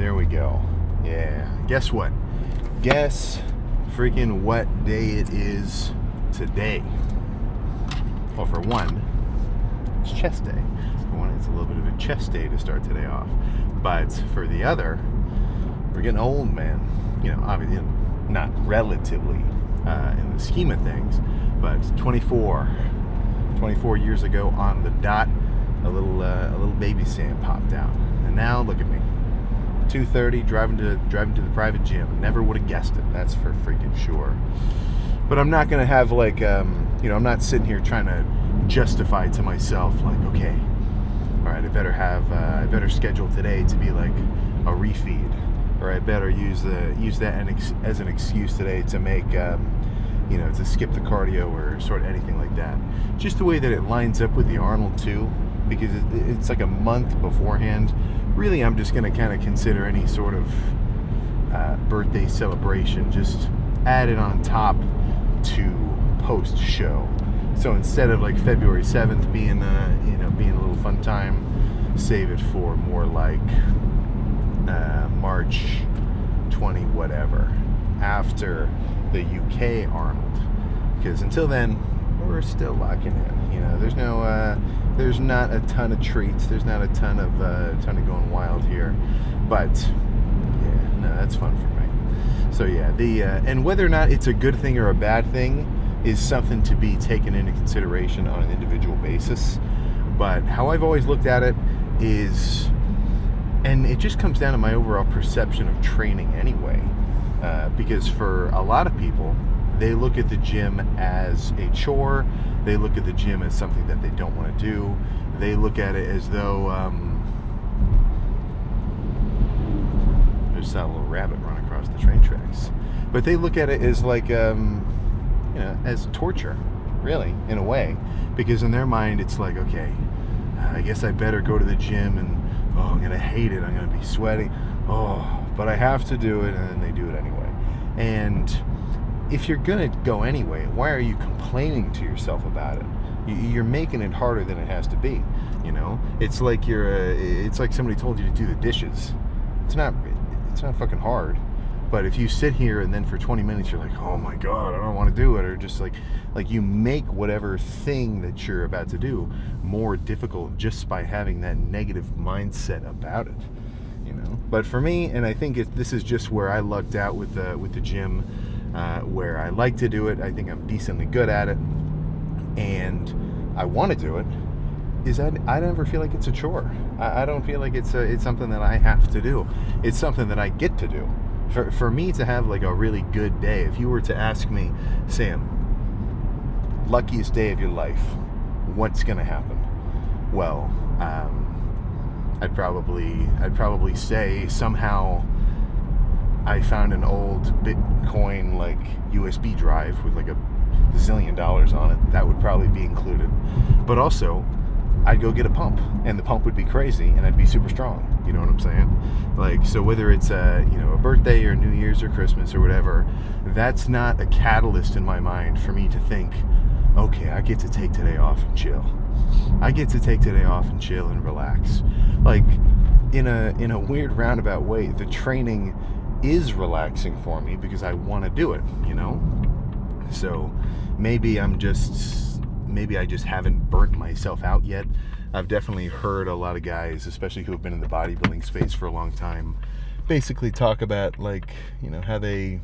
there we go. Yeah. Guess what? Guess freaking what day it is today. Well, for one, it's chest day. For one, it's a little bit of a chest day to start today off. But for the other, we're getting old, man. You know, obviously, not relatively in the scheme of things, but 24 years ago on the dot, a little baby Sam popped out, and now look at me, 2:30, driving to the private gym. Never would have guessed it. That's for freaking sure. But I'm not gonna have like, I'm not sitting here trying to justify to myself like, okay, all right, I better schedule today to be like a refeed, or I better use that as an excuse today to make, to skip the cardio or sort of anything like that. Just the way that it lines up with the Arnold too, because it's like a month beforehand. Really, I'm just going to kind of consider any sort of birthday celebration just added on top to post show. So instead of like February 7th being a little fun time, save it for more like March 20 whatever, after the UK Arnold, because until then we're still locking in. You know, there's not a ton of treats, there's not a ton of going wild here, but yeah, no, that's fun for me. So yeah, and whether or not it's a good thing or a bad thing is something to be taken into consideration on an individual basis. But how I've always looked at it is, and it just comes down to my overall perception of training anyway. Because for a lot of people, they look at the gym as a chore. They look at the gym as something that they don't want to do. They look at it as though there's that little rabbit run across the train tracks. But they look at it as like, as torture, really, in a way. Because in their mind, it's like, okay, I guess I better go to the gym, and I'm going to hate it. I'm going to be sweating. But I have to do it, and then they do it anyway. And if you're going to go anyway, why are you complaining to yourself about it? You're making it harder than it has to be, you know? It's like it's like somebody told you to do the dishes. It's not fucking hard. But if you sit here and then for 20 minutes you're like, oh my God, I don't want to do it, or just like you make whatever thing that you're about to do more difficult just by having that negative mindset about it. But for me, and I think this is just where I lucked out with the gym, where I like to do it. I think I'm decently good at it, and I want to do it. Is that I never feel like it's a chore. I don't feel like it's something that I have to do. It's something that I get to do. For me to have like a really good day, if you were to ask me, Sam, luckiest day of your life, what's gonna happen? Well, I'd probably say somehow I found an old Bitcoin like USB drive with like $1 zillion on it. That would probably be included. But also, I'd go get a pump, and the pump would be crazy, and I'd be super strong. You know what I'm saying? Like, so whether it's a birthday or New Year's or Christmas or whatever, that's not a catalyst in my mind for me to think, okay, I get to take today off and chill. I get to take today off and chill and relax. Like, in a weird roundabout way, the training is relaxing for me because I want to do it, So maybe I just haven't burnt myself out yet. I've definitely heard a lot of guys, especially who have been in the bodybuilding space for a long time, basically talk about like, how they'll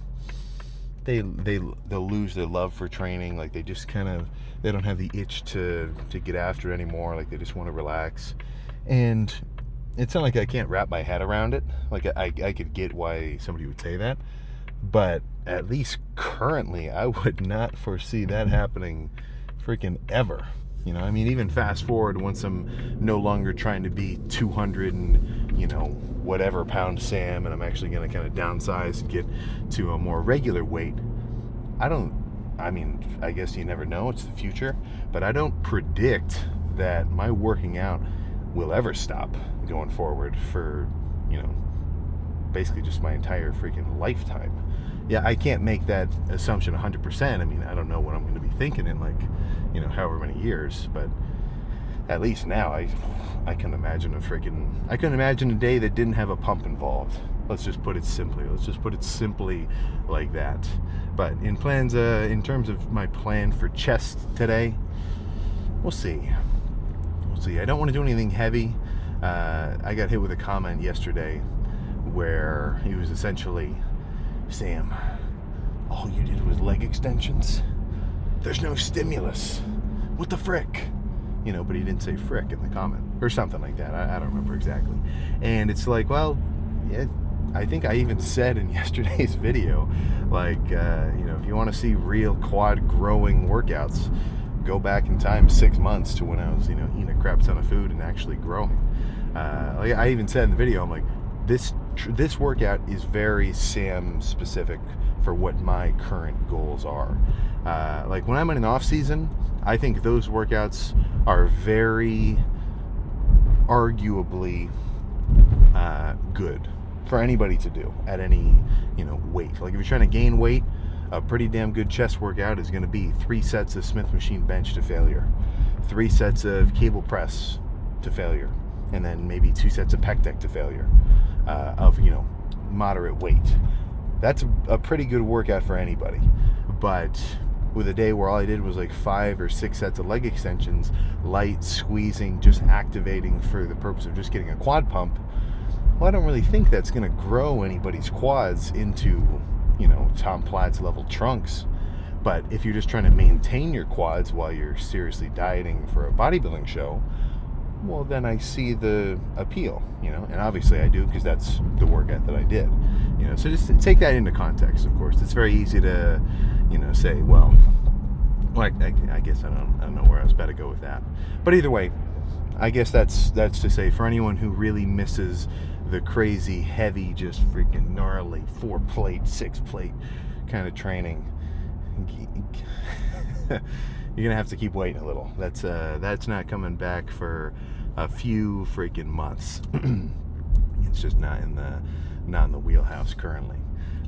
lose their love for training. Like they just they don't have the itch to get after it anymore. Like they just want to relax. And it's not like I can't wrap my head around it. Like I could get why somebody would say that, but at least currently I would not foresee that happening freaking ever. Even fast forward once I'm no longer trying to be 200 and whatever pound Sam, and I'm actually going to kind of downsize and get to a more regular weight. I guess you never know, it's the future, but I don't predict that my working out will ever stop going forward for basically just my entire freaking lifetime. Yeah, I can't make that assumption 100%. I don't know what I'm going to be thinking in however many years, but at least now, I can imagine I can imagine a day that didn't have a pump involved. Let's just put it simply like that. But in terms of my plan for chest today, we'll see. I don't want to do anything heavy. I got hit with a comment yesterday where he was essentially, Sam, all you did was leg extensions? There's no stimulus. What the frick? But he didn't say frick in the comment or something like that. I don't remember exactly. And it's like, well, yeah, I think I even said in yesterday's video, like, if you want to see real quad growing workouts, go back in time 6 months to when I was, eating a crap ton of food and actually growing. Like I even said in the video, I'm like, this workout is very Sam specific for what my current goals are. Like when I'm in an off season, I think those workouts are very arguably good for anybody to do at any weight. Like if you're trying to gain weight, a pretty damn good chest workout is going to be 3 sets of Smith machine bench to failure, 3 sets of cable press to failure, and then maybe 2 sets of pec deck to failure of moderate weight. That's a pretty good workout for anybody. But with a day where all I did was like 5 or 6 sets of leg extensions, light squeezing, just activating for the purpose of just getting a quad pump, well, I don't really think that's going to grow anybody's quads into Tom Platz level trunks. But if you're just trying to maintain your quads while you're seriously dieting for a bodybuilding show, well, then I see the appeal, and obviously I do, because that's the workout that I did, so just take that into context. Of course, it's very easy to, say, well, I guess I don't know where I was about to go with that, but either way, I guess that's to say, for anyone who really misses the crazy, heavy, just freaking gnarly 4-plate, 6-plate kind of training, you're gonna have to keep waiting a little. That's not coming back for a few freaking months. It's just not in the wheelhouse currently.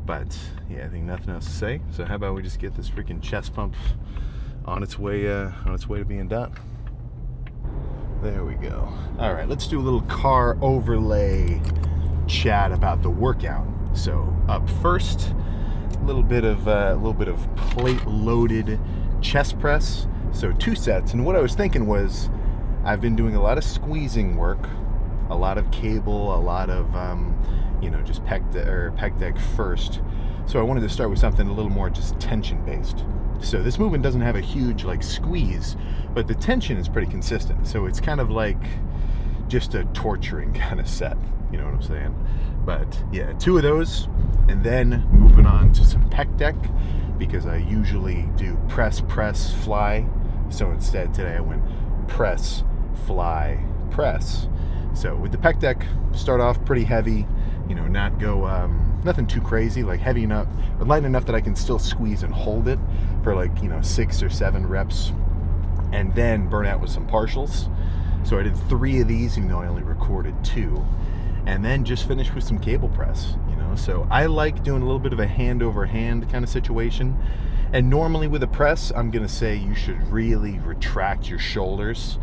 But yeah, I think nothing else to say. So how about we just get this freaking chest pump on its way to being done. There we go. All right, let's do a little car overlay chat about the workout. So up first, a little bit of plate loaded chest press. So 2 sets. And what I was thinking was, I've been doing a lot of squeezing work, a lot of cable, a lot of just pec deck first. So I wanted to start with something a little more just tension based. So this movement doesn't have a huge squeeze, but the tension is pretty consistent. So it's kind of like just a torturing kind of set, you know what I'm saying? But yeah, 2 of those, and then moving on to some pec deck, because I usually do press, fly. So instead today I went press, fly, press. So with the pec deck, start off pretty heavy, not go, nothing too crazy, like heavy enough, or light enough that I can still squeeze and hold it for 6 or 7 reps, and then burn out with some partials. So I did 3 of these, even though I only recorded 2, and then just finished with some cable press, So I like doing a little bit of a hand over hand kind of situation. And normally with a press, I'm gonna say you should really retract your shoulders.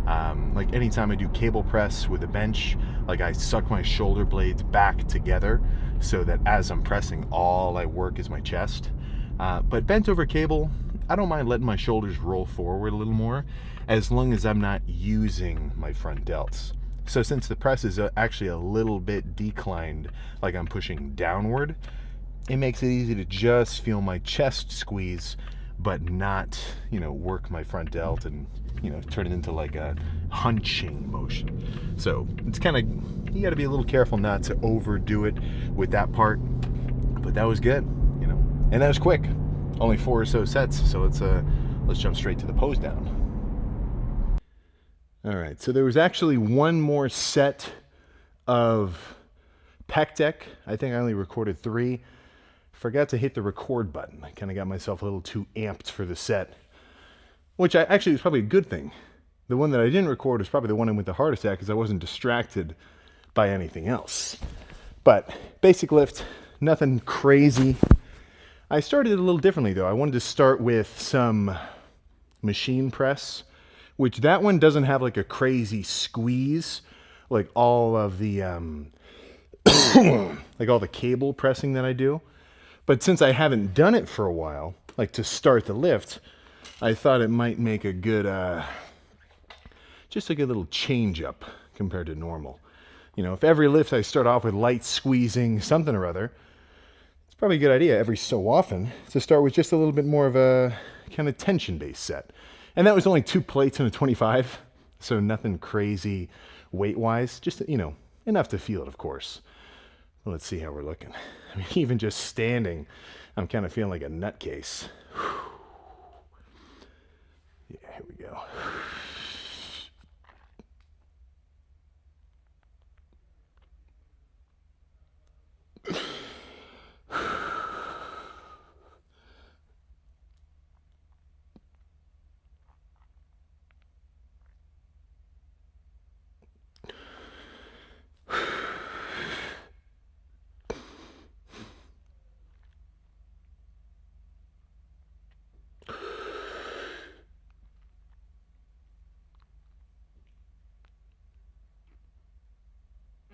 Like anytime I do cable press with a bench, I suck my shoulder blades back together so that as I'm pressing, all I work is my chest. But bent over cable, I don't mind letting my shoulders roll forward a little more, as long as I'm not using my front delts. So since the press is actually a little bit declined, like I'm pushing downward, it makes it easy to just feel my chest squeeze, but not, work my front delt and, turn it into a hunching motion. So it's kind of, you got to be a little careful not to overdo it with that part. But that was good, and that was quick. Only 4 or so sets. So let's jump straight to the pose down. All right. So there was actually 1 more set of pec deck. I think I only recorded 3. Forgot to hit the record button. I kind of got myself a little too amped for the set, which actually was probably a good thing. The one that I didn't record was probably the one I went the hardest at, because I wasn't distracted by anything else. But basic lift, nothing crazy. I started it a little differently though. I wanted to start with some machine press which that one doesn't have like a crazy squeeze, like all of the, like all the cable pressing that I do. But since I haven't done it for a while, like to start the lift, I thought it might make a good, just like a little change up compared to normal. You know, if every lift I start off with light squeezing something or other, it's probably a good idea every so often to start with just a little bit more of a kind of tension-based set. And that was only 2 plates and a 25, so nothing crazy weight-wise, just, you know, enough to feel it, of course. Well, let's see how we're looking. I mean, even just standing, I'm kind of feeling like a nutcase. Yeah, here we go.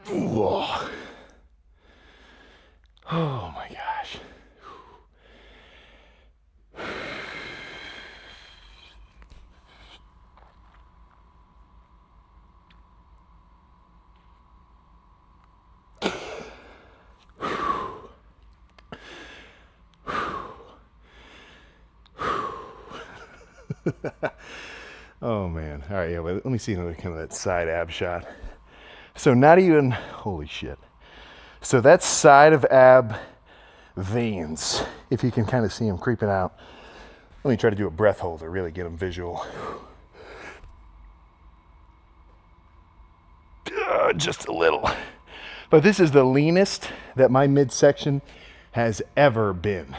Whoa. Oh my gosh. Oh man. All right, yeah, let me see another kind of that side ab shot. So not even, holy shit. So that side of ab veins, if you can kind of see them creeping out. Let me try to do a breath hold to really get them visual. Just a little. But this is the leanest that my midsection has ever been.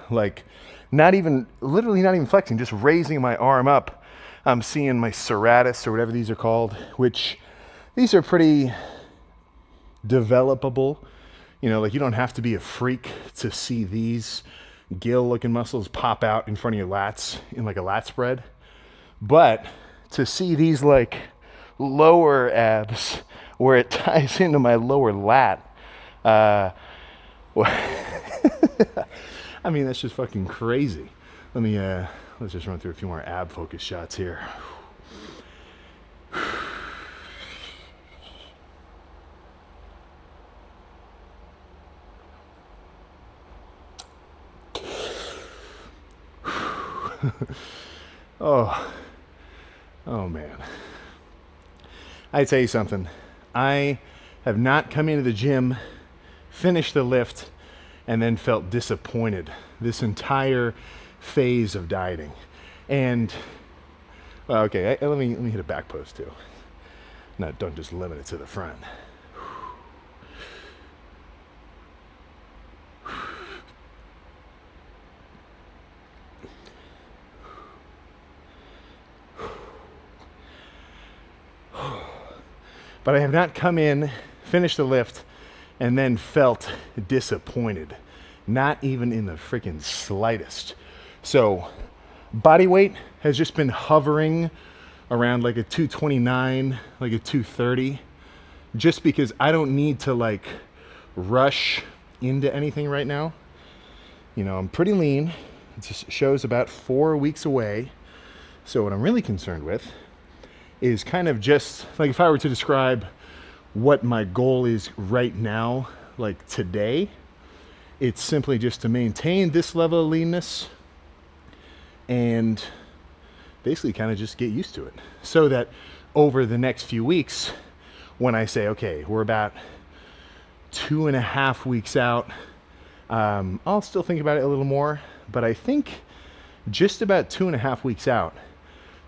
Like, not even, literally not even flexing, just raising my arm up. I'm seeing my serratus or whatever these are called, which these are pretty developable. You know, like you don't have to be a freak to see these gill looking muscles pop out in front of your lats in like a lat spread. But to see these like lower abs where it ties into my lower lat, well, I mean, that's just fucking crazy. Let's just run through a few more ab focus shots here. Oh man. I tell you something. I have not come into the gym, finished the lift, and then felt disappointed this entire phase of dieting. And okay, let me hit a back post too. No, don't just limit it to the front. But I have not come in, finished the lift, and then felt disappointed. Not even in the freaking slightest. So body weight has just been hovering around like a 229, like a 230, just because I don't need to like rush into anything right now. You know, I'm pretty lean. It just shows about 4 weeks away. So what I'm really concerned with is kind of just like if I were to describe what my goal is right now, like today, it's simply just to maintain this level of leanness and basically kind of just get used to it. So that over the next few weeks, when I say, okay, we're about 2.5 weeks out, I'll still think about it a little more, but I think just about 2.5 weeks out,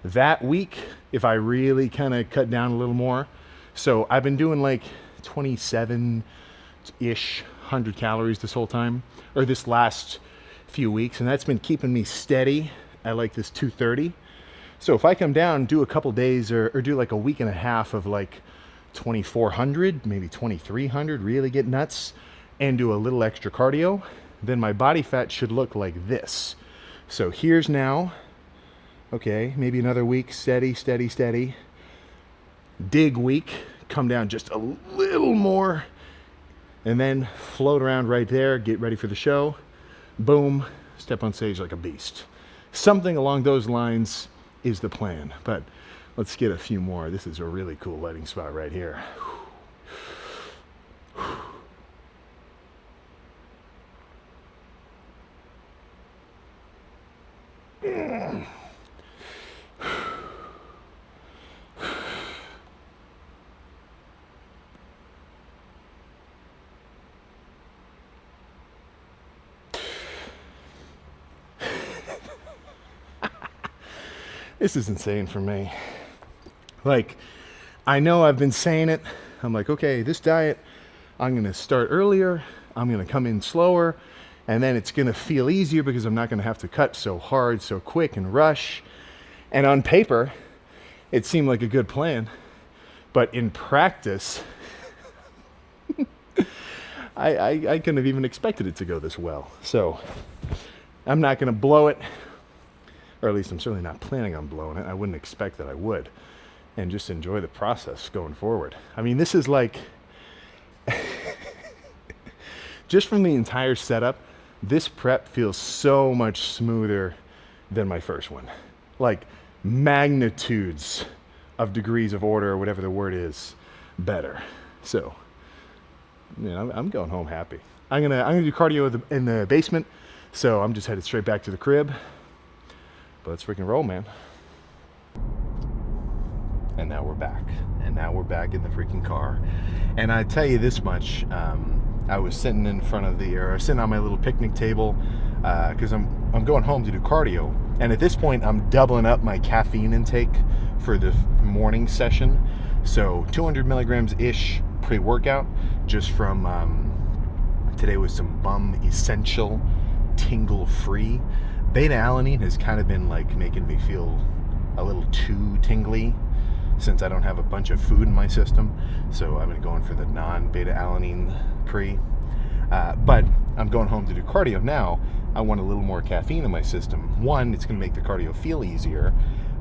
that week, if I really kind of cut down a little more, so I've been doing like 27-ish 100 calories this whole time, or this last few weeks, and that's been keeping me steady at like this 230. So if I come down, do a couple days or do like a week and a half of like 2,400, maybe 2,300, really get nuts, and do a little extra cardio, then my body fat should look like this. So here's now Okay, maybe another week, steady, steady, steady. Dig week, come down just a little more, and then float around right there, get ready for the show. Boom, step on stage like a beast. Something along those lines is the plan, but let's get a few more. This is a really cool lighting spot right here. This is insane for me. Like, I know I've been saying it. I'm like, okay, this diet, I'm going to start earlier. I'm going to come in slower. And then it's going to feel easier because I'm not going to have to cut so hard, so quick and rush. And on paper, it seemed like a good plan. But in practice, I couldn't have even expected it to go this well. So I'm not going to blow it. Or at least I'm certainly not planning on blowing it. I wouldn't expect that I would. And just enjoy the process going forward. I mean, this is like, just from the entire setup, this prep feels so much smoother than my first one. Like magnitudes of degrees of order, or whatever the word is, better. So, you know, I'm going home happy. I'm gonna do cardio in the basement. So I'm just headed straight back to the crib. But let's freaking roll, man. And now we're back. And now we're back in the freaking car. And I tell you this much, I was sitting in front of sitting on my little picnic table, because I'm going home to do cardio. And at this point, I'm doubling up my caffeine intake for the morning session. So 200 milligrams-ish pre-workout, just from, today was some Bum Essential Tingle Free. Beta-alanine has kind of been like making me feel a little too tingly since I don't have a bunch of food in my system. So I've been going for the non-beta-alanine pre. But I'm going home to do cardio now. I want a little more caffeine in my system. One, it's going to make the cardio feel easier,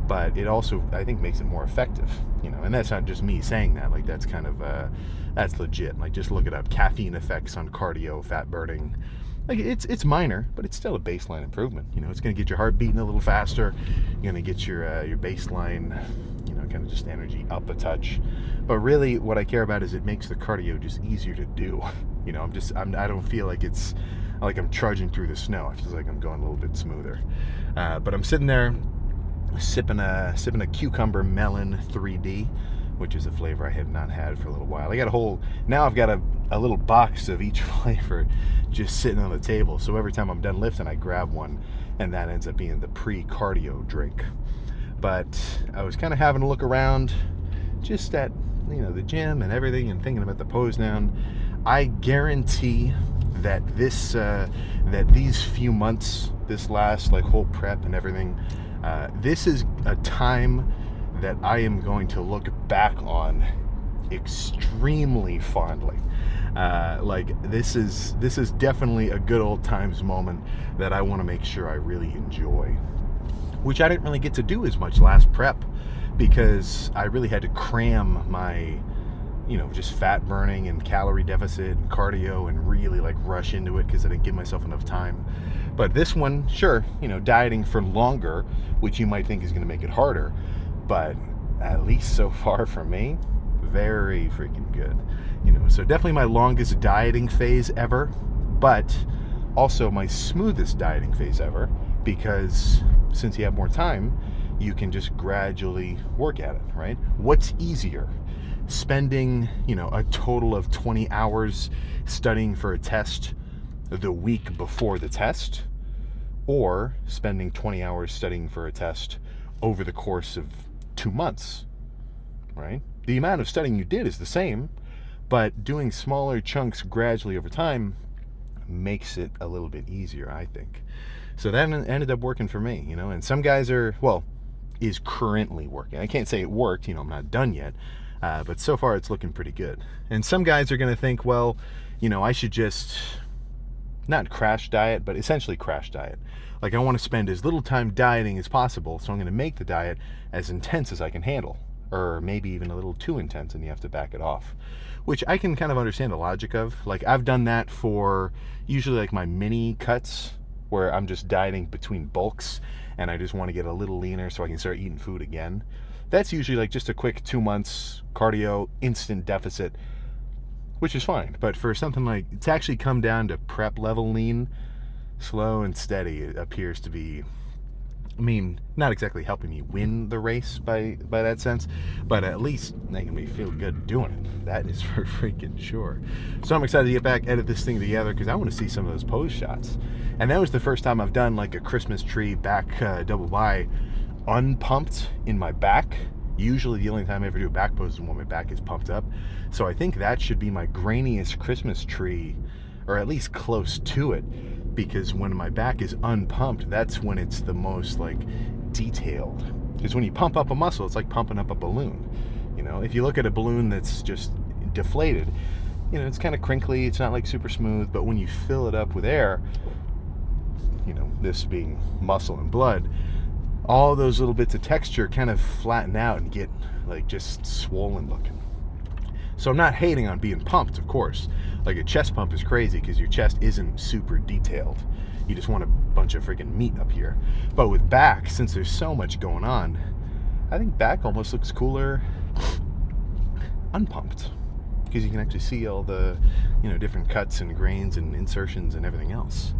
but it also, I think, makes it more effective. You know, and that's not just me saying that. Like, that's kind of, that's legit. Like, just look it up. Caffeine effects on cardio, fat burning. Like, it's minor, but it's still a baseline improvement. You know, it's going to get your heart beating a little faster. You're going to get your baseline, you know, kind of just energy up a touch. But really, what I care about is it makes the cardio just easier to do. You know, I don't feel like it's like I'm trudging through the snow. I feel like I'm going a little bit smoother. But I'm sitting there sipping a cucumber melon 3D, which is a flavor I have not had for a little while. Now I've got a little box of each flavor just sitting on the table. So every time I'm done lifting, I grab one, and that ends up being the pre-cardio drink. But I was kind of having a look around just at, you know, the gym and everything, and thinking about the pose down. I guarantee that that these few months, this last like whole prep and everything, this is a time that I am going to look back on extremely fondly. Like this is definitely a good old times moment that I want to make sure I really enjoy, which I didn't really get to do as much last prep because I really had to cram my, you know, just fat burning and calorie deficit and cardio and really like rush into it because I didn't give myself enough time. But this one, sure, you know, dieting for longer, which you might think is going to make it harder, but at least so far for me, very freaking good. You know, so definitely my longest dieting phase ever, but also my smoothest dieting phase ever, because since you have more time, you can just gradually work at it, right? What's easier? Spending, you know, a total of 20 hours studying for a test the week before the test, or spending 20 hours studying for a test over the course of 2 months, right? The amount of studying you did is the same, but doing smaller chunks gradually over time makes it a little bit easier, I think. So that ended up working for me, you know, and some guys is currently working. I can't say it worked, you know, I'm not done yet, but so far it's looking pretty good. And some guys are going to think, well, you know, I should just not crash diet, but essentially crash diet. Like I want to spend as little time dieting as possible, so I'm going to make the diet as intense as I can handle, or maybe even a little too intense and you have to back it off, which I can kind of understand the logic of. Like I've done that for usually like my mini cuts where I'm just dieting between bulks and I just want to get a little leaner so I can start eating food again. That's usually like just a quick 2 months cardio, instant deficit, which is fine. But for something like to actually come down to prep level lean, slow and steady, it appears to be, I mean, not exactly helping me win the race by that sense, but at least making me feel good doing it. That is for freaking sure. So I'm excited to get back, edit this thing together, because I want to see some of those pose shots. And that was the first time I've done like a Christmas tree back double by unpumped in my back. Usually the only time I ever do a back pose is when my back is pumped up. So I think that should be my grainiest Christmas tree, or at least close to it, because when my back is unpumped, that's when it's the most like detailed. Because when you pump up a muscle, it's like pumping up a balloon. You know, if you look at a balloon that's just deflated, you know, it's kind of crinkly, it's not like super smooth, but when you fill it up with air, you know, this being muscle and blood, all those little bits of texture kind of flatten out and get like just swollen looking. So I'm not hating on being pumped, of course. Like a chest pump is crazy because your chest isn't super detailed. You just want a bunch of freaking meat up here. But with back, since there's so much going on, I think back almost looks cooler unpumped, because you can actually see all the, you know, different cuts and grains and insertions and everything else.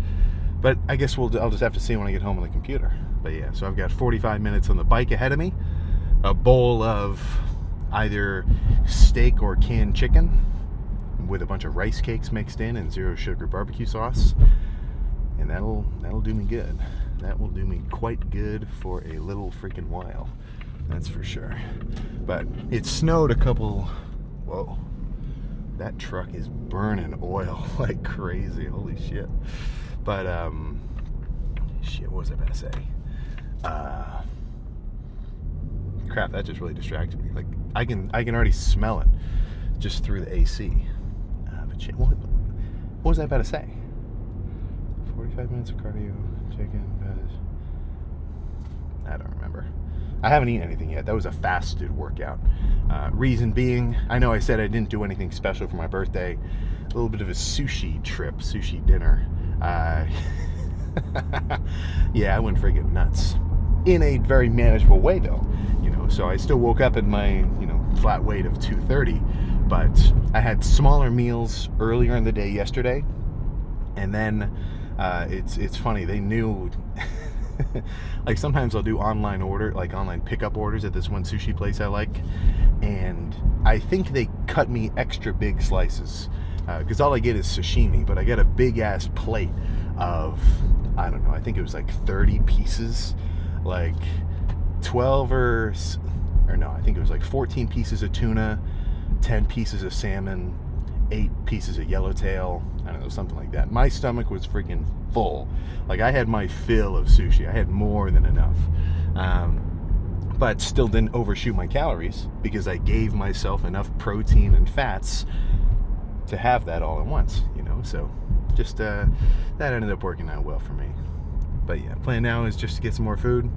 But I guess I'll just have to see when I get home on the computer. But yeah, so I've got 45 minutes on the bike ahead of me, a bowl of either steak or canned chicken with a bunch of rice cakes mixed in and zero sugar barbecue sauce, and that'll do me good. That will do me quite good for a little freaking while, that's for sure. But it snowed a couple. Whoa, that truck is burning oil like crazy. Holy shit. But shit, what was I about to say? Crap, that just really distracted me. Like I can already smell it just through the AC. But shit, what was I about to say? 45 minutes of cardio, chicken, I don't remember. I haven't eaten anything yet. That was a fasted workout. Reason being, I know I said I didn't do anything special for my birthday. A little bit of a sushi trip, sushi dinner. Yeah, I went friggin' nuts. In a very manageable way, though. You know, so I still woke up at my, you know, flat weight of 230, but I had smaller meals earlier in the day yesterday, and then it's funny, they knew. Like sometimes I'll do online pickup orders at this one sushi place I like, and I think they cut me extra big slices, because all I get is sashimi, but I get a big ass plate of, I don't know, I think it was like 30 pieces, like 12 or no, I think it was like 14 pieces of tuna, 10 pieces of salmon, 8 pieces of yellowtail, I don't know, something like that. My stomach was freaking full. Like I had my fill of sushi. I had more than enough. But still didn't overshoot my calories because I gave myself enough protein and fats to have that all at once, you know. So just that ended up working out well for me. But yeah, plan now is just to get some more food.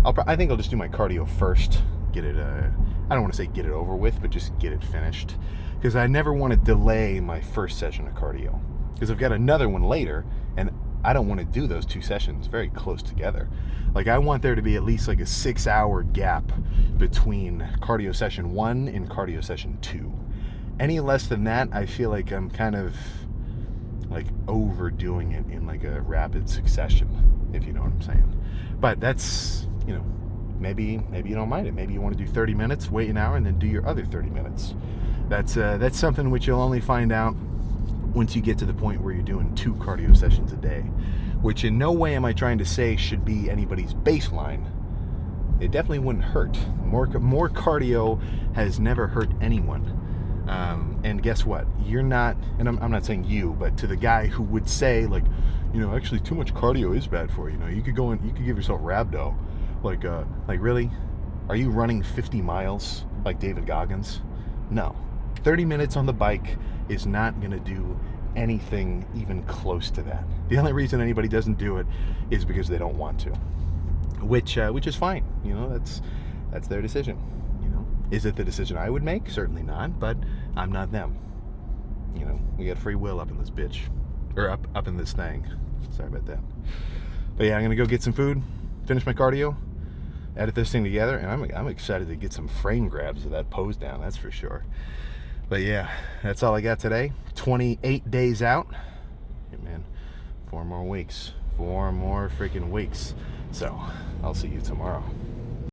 I think I'll just do my cardio first. Get it, I don't want to say get it over with, but just get it finished. Because I never want to delay my first session of cardio. Because I've got another one later, and I don't want to do those two sessions very close together. Like I want there to be at least like a 6-hour gap between cardio session 1 and cardio session 2. Any less than that, I feel like I'm kind of like overdoing it in like a rapid succession, if you know what I'm saying. But that's, you know, maybe you don't mind it. Maybe you want to do 30 minutes, wait an hour, and then do your other 30 minutes. That's something which you'll only find out once you get to the point where you're doing 2 cardio sessions a day, which in no way am I trying to say should be anybody's baseline. It definitely wouldn't hurt. More cardio has never hurt anyone. And guess what? You're not, and I'm not saying you, but to the guy who would say, like, you know, actually too much cardio is bad for you. You know, you could give yourself rhabdo. Like really? Are you running 50 miles like David Goggins? No. 30 minutes on the bike is not going to do anything even close to that. The only reason anybody doesn't do it is because they don't want to, which is fine. You know, that's their decision. You know, is it the decision I would make? Certainly not. But I'm not them. You know, we got free will up in this bitch, or up in this thing. Sorry about that. But yeah, I'm gonna go get some food, finish my cardio, edit this thing together, and I'm excited to get some frame grabs of that pose down. That's for sure. But yeah, that's all I got today. 28 days out. Hey man, 4 more weeks. 4 more freaking weeks. So I'll see you tomorrow.